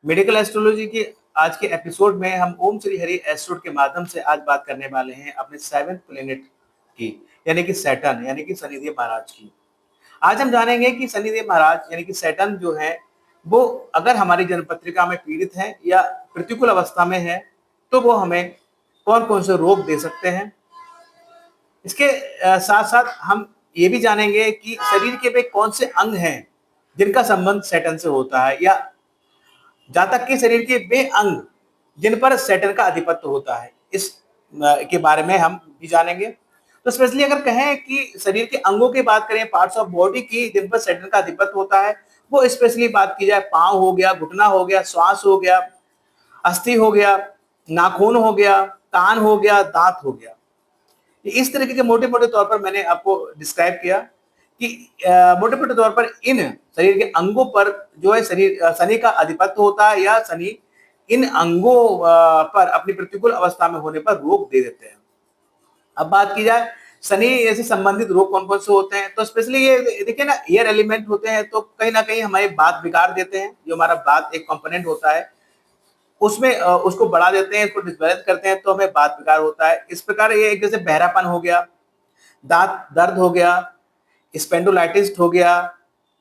Medical astrology के आज के एपिसोड में हम ओम श्री हरि एस्ट्रोड के माध्यम से आज बात करने वाले हैं अपने सेवेंथ प्लेनेट की, यानी कि सैटर्न, यानी कि शनिदेव महाराज की। आज हम जानेंगे कि शनिदेव महाराज यानी कि सैटर्न जो है वो अगर हमारी जन्म पत्रिका में पीड़ित है या प्रतिकूल अवस्था में है तो वो हमें कौन कौन से रोग दे सकते हैं। इसके साथ साथ हम ये भी जानेंगे कि शरीर के वे कौन से अंग हैं जिनका संबंध सैटर्न से होता है, या जातक के शरीर के वे अंग जिन पर सैटर्न का आधिपत्य होता है, इस के बारे में हम भी जानेंगे। तो स्पेशली अगर कहें कि शरीर के अंगों की बात करें, पार्ट्स ऑफ बॉडी की जिन पर सैटर्न का आधिपत्य होता है, वो स्पेशली बात की जाए, पांव हो गया, घुटना हो गया, श्वास हो गया, अस्थि हो गया, नाखून हो गया, कान हो गया, दांत हो गया। इस तरीके के मोटे मोटे तौर पर मैंने आपको डिस्क्राइब किया कि मोटे मोटे तौर पर इन शरीर के अंगों पर जो है शनि का आधिपत्य होता है, या शनि इन अंगों पर अपनी प्रतिकूल अवस्था में होने पर रोग दे देते हैं। अब बात की जाए शनि से संबंधित रोग कौन कौन से होते हैं, तो स्पेशली ये देखिए ना, एयर एलिमेंट होते हैं तो कहीं ना कहीं हमारी बात बिगाड़ देते हैं। जो हमारा बात एक कंपोनेंट होता है उसमें उसको बढ़ा देते हैं, इसको डिसबैलेंस करते हैं तो हमें बात बिगाड़ होता है। इस प्रकार ये एक जैसे बहरापन हो गया, दांत दर्द हो गया, स्पेंडोलाइटिस हो गया,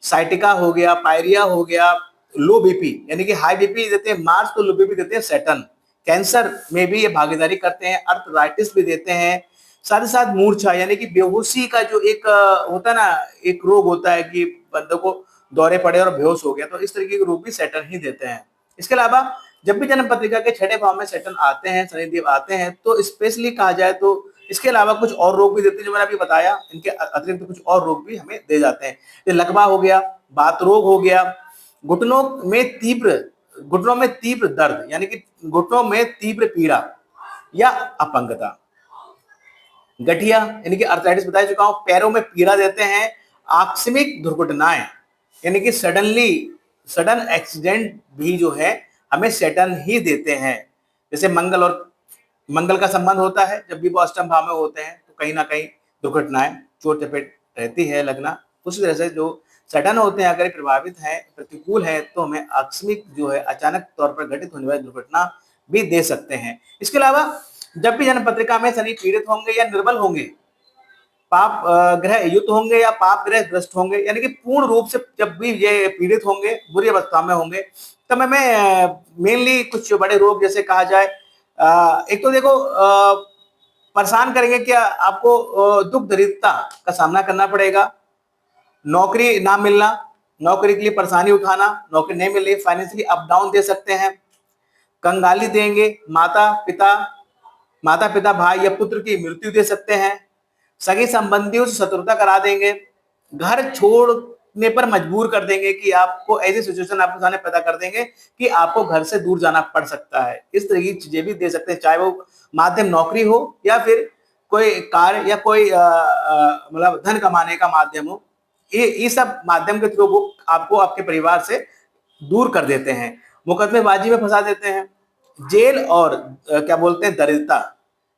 साइटिका हो गया, पायरिया हो गया, लो बीपी यानी कि हाई बीपी देते हैं मार्स, तो लो बीपी देते हैं सैटर्न। कैंसर में भी ये भागीदारी करते हैं, अर्थराइटिस भी देते हैं, साथ ही साथ मूर्छा यानी कि बेहोशी का जो एक होता है ना, एक रोग होता है कि बंदे को दौरे पड़े और बेहोश हो गया, तो इस तरीके के रोग भी सैटर्न ही देते हैं। इसके अलावा जब भी जन्म पत्रिका के छठे भाव में सैटर्न आते हैं, शनिदेव आते हैं, तो स्पेशली कहा जाए तो इसके अलावा कुछ और रोग भी देते हैं जो मैंने अभी बताया। इनके अतिरिक्त कुछ और रोग भी हमें दे जाते हैं, जैसे लकवा हो गया, बात रोग हो गया, घुटनों घुटनों में तीव्र दर्द यानी कि घुटनों में तीव्र पीड़ा या अपंगता, गठिया यानी कि अर्थराइटिस बता चुका हूं, पैरों में पीड़ा देते हैं, आकस्मिक दुर्घटनाएं यानी कि सडन एक्सीडेंट भी जो है हमें सैटर्न ही देते हैं। जैसे मंगल का संबंध होता है, जब भी वो अष्टम भाव में होते हैं तो कहीं ना कहीं दुर्घटनाएं, चोट चपेट रहती है लगना। उसी तरह से जो सडन होते हैं अगर प्रभावित है, प्रतिकूल है, तो हमें आकस्मिक जो है अचानक तौर पर घटित होने वाली दुर्घटना भी दे सकते हैं। इसके अलावा जब भी जन्म पत्रिका में शनि पीड़ित होंगे या निर्बल होंगे, पाप ग्रह युक्त होंगे या पाप ग्रह ग्रस्त होंगे, यानी कि पूर्ण रूप से जब भी ये पीड़ित होंगे, बुरी अवस्था में होंगे, तब हमें मेनली कुछ बड़े रोग जैसे कहा जाए, एक तो देखो परेशान करेंगे क्या आपको, दुख दरिद्रता का सामना करना पड़ेगा, नौकरी ना मिलना, नौकरी के लिए परेशानी उठाना, नौकरी नहीं मिल रही, फाइनेंशियली अप डाउन दे सकते हैं, कंगाली देंगे, माता पिता भाई या पुत्र की मृत्यु दे सकते हैं, सगे संबंधियों से शत्रुता करा देंगे, घर छोड़ने पर मजबूर कर देंगे कि आपको ऐसी सिचुएशन आपके सामने पैदा कर देंगे कि आपको घर से दूर जाना पड़ सकता है। इस तरह की चीजें भी दे सकते हैं, चाहे वो माध्यम नौकरी हो या फिर कोई कार्य या कोई मतलब धन कमाने का माध्यम हो। ये सब माध्यम के थ्रू वो आपको आपके परिवार से दूर कर देते हैं, मुकदमेबाजी में फंसा देते हैं, जेल और क्या बोलते हैं दरिद्रता,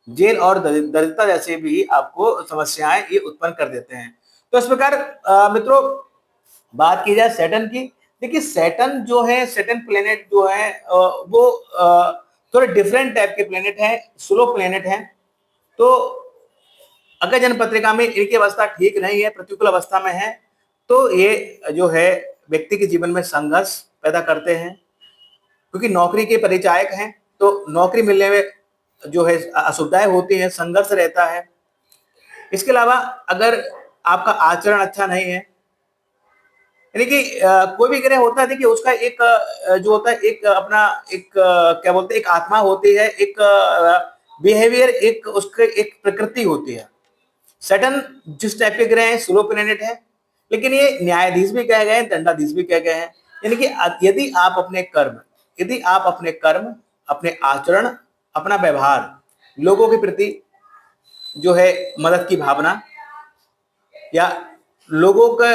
जेल और दरिद्रता जैसे भी आपको समस्याएं ये उत्पन्न कर देते हैं। तो इस प्रकार मित्रों बात की जाए सैटर्न की, देखिए सैटर्न जो है, सैटर्न प्लेनेट जो है वो थोड़े डिफरेंट टाइप के प्लेनेट हैं, स्लो प्लेनेट हैं। तो अगर जन्म पत्रिका में इनकी अवस्था ठीक नहीं है, प्रतिकूल अवस्था में है, तो ये जो है व्यक्ति के जीवन में संघर्ष पैदा करते हैं, क्योंकि नौकरी के परिचायक हैं, तो नौकरी मिलने में जो है असुविधाएं होती हैं, संघर्ष रहता है। इसके अलावा अगर आपका आचरण अच्छा नहीं है, यानी कि कोई भी ग्रह होता है, देखिए उसका एक जो होता है एक अपना एक क्या बोलते हैं, एक आत्मा होती है, एक बिहेवियर, एक उसके एक प्रकृति होती है। सैटर्न जिस टाइप के ग्रह हैं, स्लो प्लेनेट है, लेकिन ये न्यायाधीश भी कहे गए हैं, दंडाधीश भी कहे गए हैं। यानी कि यदि आप अपने कर्म, अपने आचरण, अपना व्यवहार, लोगों के प्रति जो है मदद की भावना, या लोगों का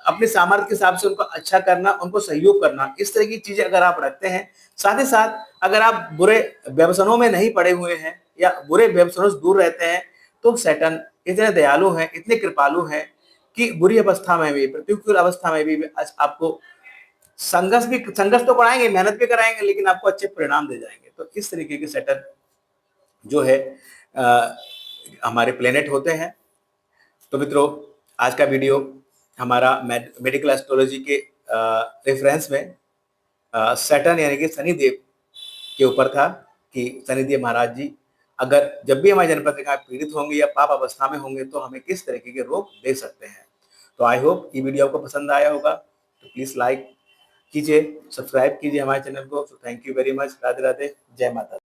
अपने सामर्थ्य के हिसाब से उनको अच्छा करना, उनको सहयोग करना, इस तरह की चीजें अगर आप रखते हैं, साथ ही साथ अगर आप बुरे व्यसनों में नहीं पड़े हुए हैं या बुरे व्यसनों से दूर रहते हैं, तो सैटर्न इतने दयालु हैं, इतने कृपालु हैं कि बुरी अवस्था में भी, प्रतिकूल अवस्था में भी आपको संघर्ष तो कराएँगे, मेहनत भी कराएँगे, लेकिन आपको अच्छे परिणाम दे जाएँगे। तो इस तरीके के सैटर्न जो है अ, हमारे प्लैनेट होते हैं। तो मित्रों, आज का वीडियो हमारा मेडिकल एस्ट्रोलॉजी के रेफरेंस में सैटर्न यानी कि शनिदेव के ऊपर था कि शनिदेव महाराज जी अगर जब भी हमारी जन्मपत्रिका पीड़ित होंगे या पाप अवस्था में होंगे तो हमें किस तरीके के रोग दे सकते हैं। तो आई होप ये वीडियो आपको पसंद आया होगा। तो प्लीज़ लाइक कीजिए, सब्सक्राइब कीजिए हमारे चैनल को। तो thank you very much. Radhe Radhe, जय माता दी।